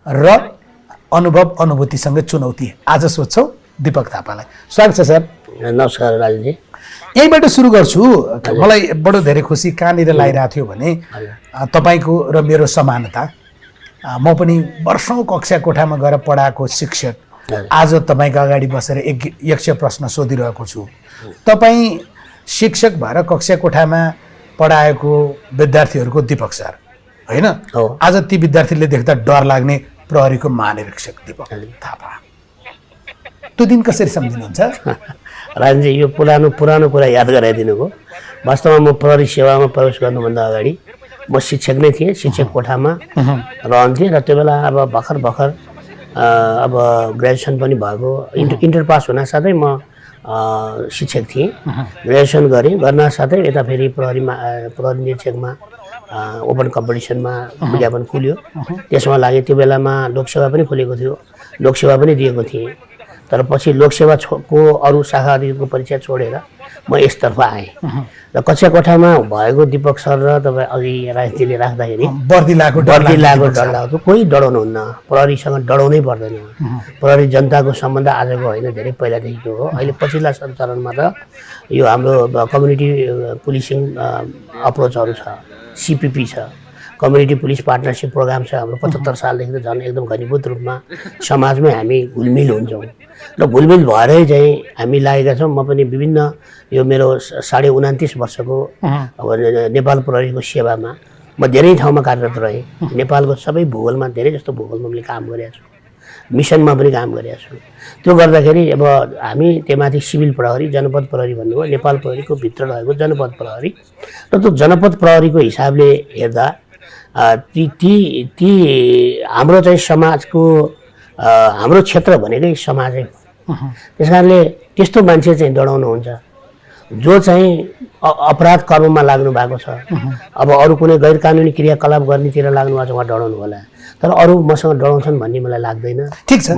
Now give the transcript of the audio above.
र अनुभव अनुभूतिसँग चुनौती आज सोध्छौ दीपक थापालाई। स्वागत छ सर। नमस्कार राजुजी। यहीबाट सुरु गर्छु। मलाई बडो धेरै खुसी कहाँनिर लागिरहेको थियो भने तपाईँको र मेरो समानता। म पनि वर्षौँ कक्षा कोठामा गएर पढाएको शिक्षक आज तपाईँको अगाडि बसेर एक सय प्रश्न सोधिरहेको छु। तपाईँ शिक्षक भएर कक्षा कोठामा पढाएको विद्यार्थीहरूको दीपक सर होइन, आज ती विद्यार्थीले देख्दा डर लाग्ने प्रहरीको महानिरीक्षक दीपक थापा। त्यो दिन कसरी सम्झिनुहुन्छ? राजनजी, यो पुरानो कुरा याद गराइदिनु भयो। वास्तवमा म प्रहरी सेवामा प्रवेश गर्नुभन्दा अगाडि म शिक्षक नै थिएँ। शिक्षक कोठामा रहन्थेँ र त्यो बेला अब भर्खर अब ग्रेजुएसन पनि भएको, इन्टर पास हुन साथै म शिक्षक थिएँ। ग्रेजुएसन गरेँ, गर्न साथै यता फेरि प्रहरी निरीक्षकमा ओपन कम्पिटिसनमा विज्ञापन खुल्यो। त्यसमा लागेँ। त्यो बेलामा लोकसेवा पनि खुलेको थियो, लोकसेवा पनि दिएको थिएँ। तर पछि लोकसेवाको अरू शाखा अधिकारीको परीक्षा छोडेर म यसतर्फ आएँ र कक्षा कोठामा भएको दीपक सर र तपाईँ अघि राजजीले राख्दाखेरि वर्दी लागेको डर लाग्दो। कोही डराउनुहुन्न, प्रहरीसँग डराउनै पर्दैन। प्रहरी जनताको सम्बन्ध आजको होइन, धेरै पहिलादेखिको हो। अहिले पछिल्ला सञ्चालनमा त यो हाम्रो कम्युनिटी पुलिसिङ अप्रोचहरू छ, सिपिपी छ, कम्युनिटी पुलिस पार्टनरसिप प्रोग्राम छ हाम्रो। 75 सालदेखि त झन् एकदम घनीभूत रूपमा समाजमै हामी घुलमिल हुन्छौँ र घुलमिल भएरै चाहिँ हामी लागेका छौँ। म पनि विभिन्न यो मेरो 29.5 वर्षको अब नेपाल प्रहरीको सेवामा म धेरै ठाउँमा कार्यरत रहेँ। नेपालको सबै भूगोलमा, धेरै जस्तो भूगोलमा मैले काम गरेको छु, मिसनमा पनि काम गरेको छु। त्यो गर्दाखेरि अब हामी त्यहाँमाथि सिभिल प्रहरी, जनपद प्रहरी भन्नुभयो, नेपाल प्रहरीको भित्र रहेको जनपद प्रहरी र त्यो जनपद प्रहरीको हिसाबले हेर्दा ती हाम्रो चाहिँ समाजको हाम्रो क्षेत्र भनेकै समाजै हो। त्यस कारणले त्यस्तो मान्छे चाहिँ डराउनुहुन्छ जो चाहिँ अपराध कर्ममा लाग्नु भएको छ। अब अरू कुनै गैर कानुनी क्रियाकलाप गर्नेतिर लाग्नु भएको छ, उहाँ डराउनु होला। तर अरू मसँग डराउँछन् भन्ने मलाई लाग्दैन। ठिक छ।